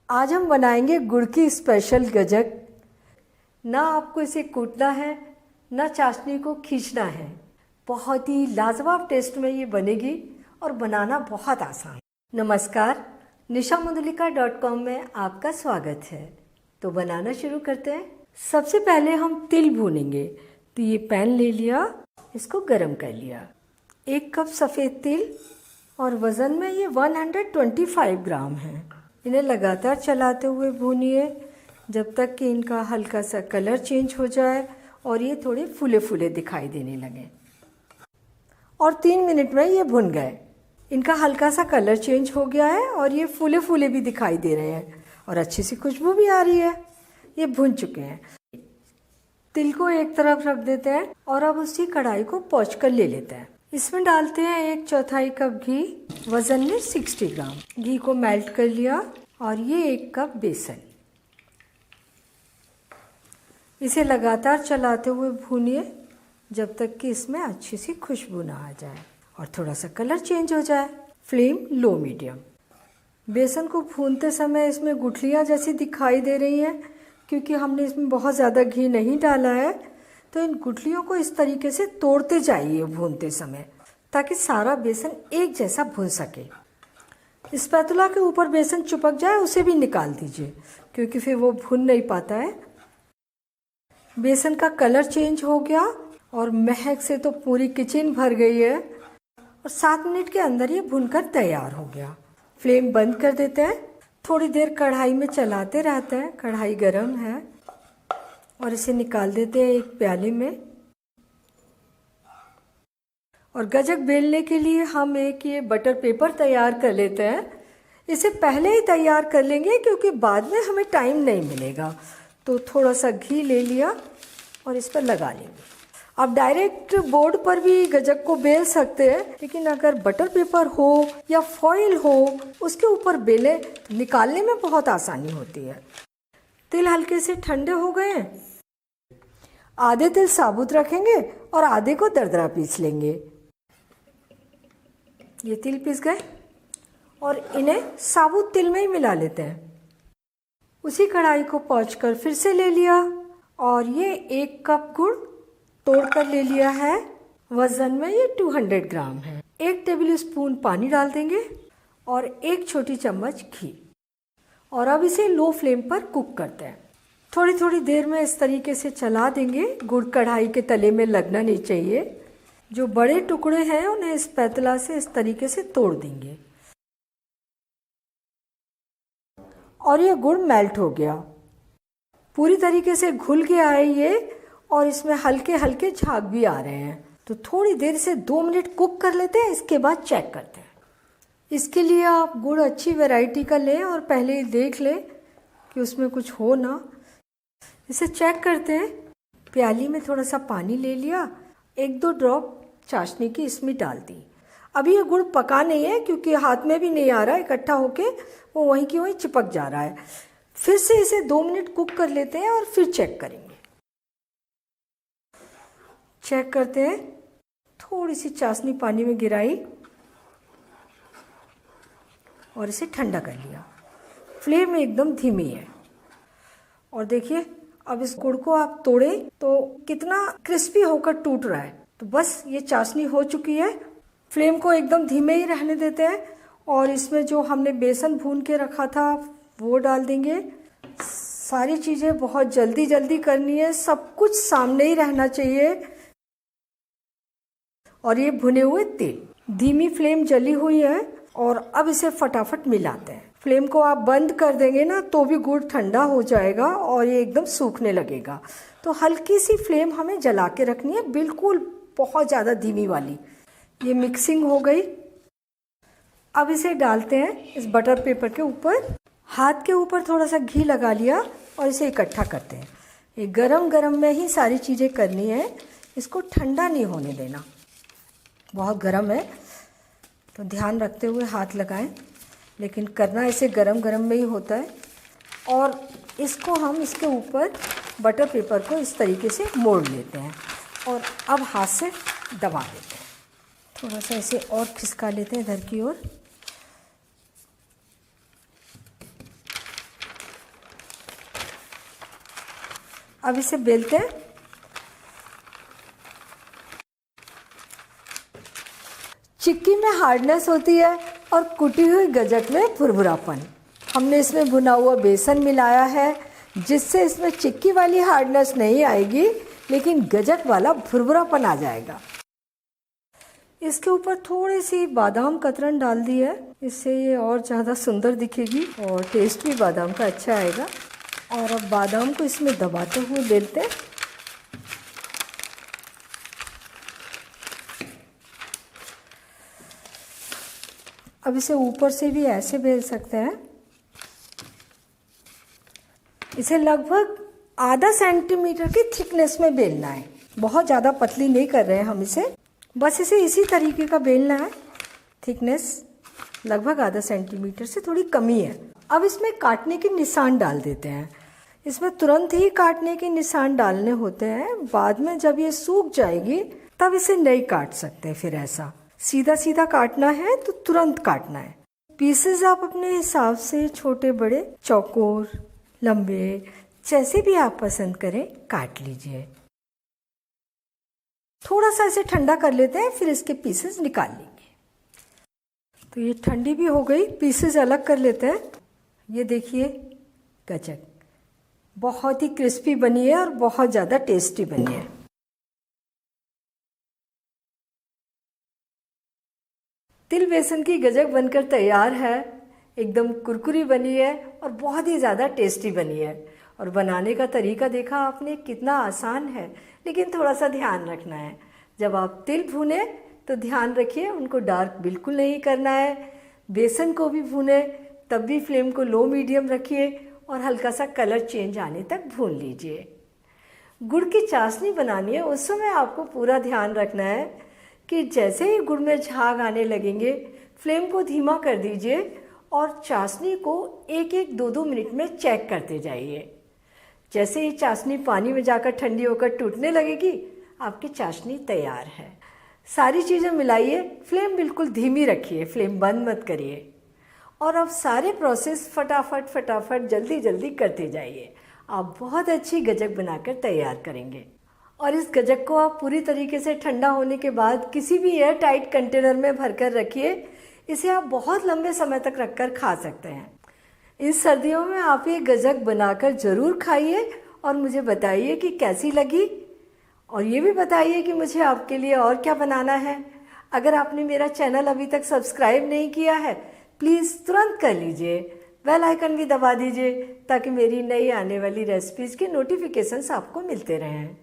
आज हम बनाएंगे गुड़ की स्पेशल गजक। ना आपको इसे कूटना है, ना चाशनी को खींचना है। बहुत ही लाजवाब टेस्ट में ये बनेगी और बनाना बहुत आसान। नमस्कार, nishamandulika.com में आपका स्वागत है। तो बनाना शुरू करते हैं। सबसे पहले हम तिल भूनेंगे। तो ये पैन ले लिया, इसको गरम कर लिया। 1 कप सफ़ेद तिल और वज़न में ये 125 ग्राम है। इन्हें लगातार चलाते हुए भूनिए जब तक कि इनका हल्का सा कलर चेंज हो जाए और ये थोड़े फूले फूले दिखाई देने लगे। और 3 मिनट में ये भुन गए। इनका हल्का सा कलर चेंज हो गया है और ये फूले फूले भी दिखाई दे रहे हैं और अच्छी सी खुशबू भी आ रही है। ये भुन चुके हैं। तिल को एक तरफ रख देते हैं और अब उसी कढ़ाई को पोंछ कर ले लेते हैं। इसमें डालते हैं 1/4 कप घी, वजन में 60 ग्राम। घी को मेल्ट कर लिया और ये 1 कप बेसन। इसे लगातार चलाते हुए भूनिए जब तक कि इसमें अच्छी सी खुशबू ना आ जाए और थोड़ा सा कलर चेंज हो जाए। Flame low medium. बेसन को भूनते समय इसमें गुठलियाँ जैसी दिखाई दे रही हैं क्योंकि हमने इसमें बहुत ज़्यादा घी नहीं डाला है। तो इन गुठलियों को इस तरीके से तोड़ते जाइए भूनते समय, ताकि सारा बेसन एक जैसा भून सके। स्पैटुला के ऊपर बेसन चिपक जाए उसे भी निकाल दीजिए क्योंकि फिर वो भून नहीं पाता है। बेसन का कलर चेंज हो गया और महक से तो पूरी किचन भर गई है और 7 मिनट के अंदर ये भुनकर तैयार हो गया। फ्लेम बंद कर देते हैं। थोड़ी देर कढ़ाई में चलाते रहते हैं। कढ़ाई गरम है और इसे निकाल देते हैं एक प्याले में। और गजक बेलने के लिए हम एक ये बटर पेपर तैयार कर लेते हैं। इसे पहले ही तैयार कर लेंगे क्योंकि बाद में हमें टाइम नहीं मिलेगा। तो थोड़ा सा घी ले लिया और इस पर लगा लेंगे। आप डायरेक्ट बोर्ड पर भी गजक को बेल सकते हैं, लेकिन अगर बटर पेपर हो या फॉइल हो उसके ऊपर बेले, निकालने में बहुत आसानी होती है। तिल हल्के से ठंडे हो गए हैं। आधे तिल साबुत रखेंगे और आधे को दरदरा पीस लेंगे। ये तिल पीस गए और इन्हें साबुत तिल में ही मिला लेते हैं। उसी कढ़ाई को पोंछकर फिर से ले लिया और ये 1 कप गुड़ तोड़ कर ले लिया है। वजन में ये 200 ग्राम है। 1 टेबल स्पून पानी डाल देंगे और 1 छोटी चम्मच घी। और अब इसे लो फ्लेम पर कुक करते हैं। थोड़ी थोड़ी देर में इस तरीके से चला देंगे। गुड़ कढ़ाई के तले में लगना नहीं चाहिए। जो बड़े टुकड़े हैं उन्हें स्पैटुला से इस तरीके से तोड़ देंगे और ये गुड़ मेल्ट हो गया। पूरी तरीके से घुल गया है ये और इसमें हल्के हल्के झाग भी आ रहे हैं। तो थोड़ी देर से 2 मिनट कुक कर लेते हैं। इसके बाद चेक करते हैं। इसके लिए आप गुड़ अच्छी वैरायटी का लें और पहले देख लें कि उसमें कुछ हो ना। इसे चेक करते हैं। प्याली में थोड़ा सा पानी ले लिया, 1-2 ड्रॉप चाशनी की इसमें डाल दी। अभी ये गुड़ पका नहीं है क्योंकि हाथ में भी नहीं आ रहा है, इकट्ठा होके वो वहीं की वहीं चिपक जा रहा है। फिर से इसे 2 मिनट कुक कर लेते हैं और फिर चेक करेंगे। चेक करते हैं। थोड़ी सी चाशनी पानी में गिराई और इसे ठंडा कर लिया। फ्लेम एकदम धीमी है। और देखिए, अब इस गुड़ को आप तोड़ें तो कितना क्रिस्पी होकर टूट रहा है। तो बस ये चाशनी हो चुकी है। फ्लेम को एकदम धीमे ही रहने देते हैं और इसमें जो हमने बेसन भून के रखा था वो डाल देंगे। सारी चीज़ें बहुत जल्दी जल्दी करनी है, सब कुछ सामने ही रहना चाहिए। और ये भुने हुए तिल, धीमी फ्लेम जली हुई है और अब इसे फटाफट मिलाते हैं। फ्लेम को आप बंद कर देंगे ना तो भी गुड़ ठंडा हो जाएगा और ये एकदम सूखने लगेगा। तो हल्की सी फ्लेम हमें जला के रखनी है, बिल्कुल बहुत ज़्यादा धीमी वाली। ये मिक्सिंग हो गई। अब इसे डालते हैं इस बटर पेपर के ऊपर। हाथ के ऊपर थोड़ा सा घी लगा लिया और इसे इकट्ठा करते हैं। ये गरम गरम में ही सारी चीज़ें करनी है। इसको ठंडा नहीं होने देना। बहुत गरम है तो ध्यान रखते हुए हाथ लगाएं, लेकिन करना इसे गरम गरम में ही होता है। और इसको हम इसके ऊपर बटर पेपर को इस तरीके से मोड़ लेते हैं और अब हाथ से दबा देते हैं। थोड़ा सा इसे और खिसका लेते हैं इधर की ओर। अब इसे बेलते हैं। चिक्की में हार्डनेस होती है और कुटी हुई गज्जक में भुरभुरापन। हमने इसमें भुना हुआ बेसन मिलाया है, जिससे इसमें चिक्की वाली हार्डनेस नहीं आएगी, लेकिन गज्जक वाला भुरभुरापन आ जाएगा। इसके ऊपर थोड़ी सी बादाम कतरन डाल दी है, इससे ये और ज़्यादा सुंदर दिखेगी और टेस्ट भी बादाम का अच्छा आएगा। और अब बादाम को इसमें दबाते हुए बेलते हैं। अब इसे ऊपर से भी ऐसे बेल सकते हैं। इसे लगभग आधा सेंटीमीटर की थिकनेस में बेलना है, बहुत ज़्यादा पतली नहीं कर रहे हैं हम इसे, बस इसे इसी तरीके का बेलना है। थिकनेस लगभग आधा सेंटीमीटर से थोड़ी कमी है। अब इसमें काटने के निशान डाल देते हैं। इसमें तुरंत ही काटने के निशान डालने होते हैं, बाद में जब ये सूख जाएगी तब इसे नहीं काट सकते। फिर ऐसा सीधा सीधा काटना है तो तुरंत काटना है। पीसेस आप अपने हिसाब से छोटे बड़े, चौकोर, लंबे, जैसे भी आप पसंद करें काट लीजिए। थोड़ा सा इसे ठंडा कर लेते हैं, फिर इसके पीसेस निकाल लेंगे। तो ये ठंडी भी हो गई, पीसेस अलग कर लेते हैं। ये देखिए गज्जक बहुत ही क्रिस्पी बनी है और बहुत ज़्यादा टेस्टी बनी है। तिल बेसन की गज्जक बनकर तैयार है। एकदम कुरकुरी बनी है और बहुत ही ज़्यादा टेस्टी बनी है। और बनाने का तरीका देखा आपने, कितना आसान है, लेकिन थोड़ा सा ध्यान रखना है। जब आप तिल भूने तो ध्यान रखिए उनको डार्क बिल्कुल नहीं करना है। बेसन को भी भूने तब भी फ्लेम को लो मीडियम रखिए और हल्का सा कलर चेंज आने तक भून लीजिए। गुड़ की चाशनी बनानी है, उस समय आपको पूरा ध्यान रखना है कि जैसे ही गुड़ में झाग आने लगेंगे फ्लेम को धीमा कर दीजिए और चाशनी को 1-1, 2-2 मिनट में चेक करते जाइए। जैसे ही चाशनी पानी में जाकर ठंडी होकर टूटने लगेगी, आपकी चाशनी तैयार है। सारी चीज़ें मिलाइए, फ्लेम बिल्कुल धीमी रखिए, फ्लेम बंद मत करिए। और अब सारे प्रोसेस फटाफट जल्दी जल्दी करते जाइए। आप बहुत अच्छी गज्जक बनाकर तैयार करेंगे। और इस गज्जक को आप पूरी तरीके से ठंडा होने के बाद किसी भी एयर टाइट कंटेनर में भरकर रखिए। इसे आप बहुत लंबे समय तक रखकर खा सकते हैं। इस सर्दियों में आप ये गज्जक बनाकर ज़रूर खाइए और मुझे बताइए कि कैसी लगी। और ये भी बताइए कि मुझे आपके लिए और क्या बनाना है। अगर आपने मेरा चैनल अभी तक सब्सक्राइब नहीं किया है, प्लीज़ तुरंत कर लीजिए। बेल आइकन भी दबा दीजिए ताकि मेरी नई आने वाली रेसिपीज़ के नोटिफिकेशंस आपको मिलते रहें।